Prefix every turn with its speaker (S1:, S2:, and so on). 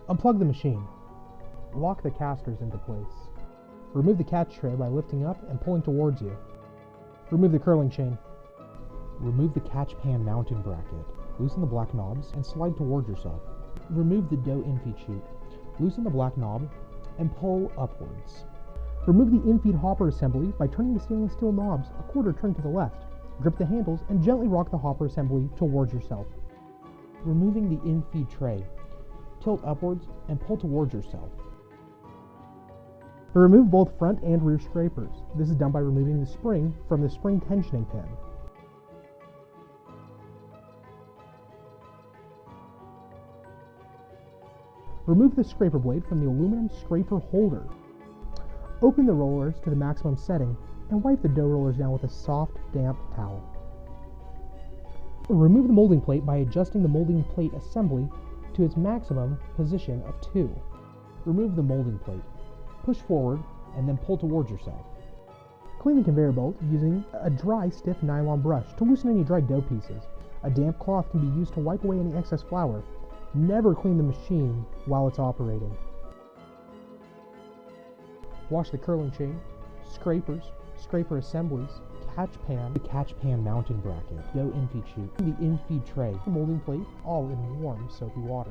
S1: Unplug the machine. Lock the casters into place. Remove the catch tray by lifting up and pulling towards you. Remove the curling chain. Remove the catch pan mounting bracket. Loosen the black knobs and slide towards yourself. Remove the dough infeed chute. Loosen the black knob and pull upwards. Remove the infeed hopper assembly by turning the stainless steel knobs a quarter turn to the left. Grip the handles and gently rock the hopper assembly towards yourself. Removing the infeed tray. Tilt upwards and pull towards yourself. Remove both front and rear scrapers. This is done by removing the spring from the spring tensioning pin. Remove the scraper blade from the aluminum scraper holder. Open the rollers to the maximum setting and wipe the dough rollers down with a soft, damp towel. Remove the molding plate by adjusting the molding plate assembly to its maximum position of 2. Remove the molding plate. Push forward and then pull towards yourself. Clean the conveyor belt using a dry, stiff nylon brush to loosen any dry dough pieces. A damp cloth can be used to wipe away any excess flour. Never clean the machine while it's operating. Wash the curling chain, scrapers, scraper assemblies, catch pan, the catch pan mounting bracket, dough infeed chute, the infeed tray, the molding plate, all in warm soapy water.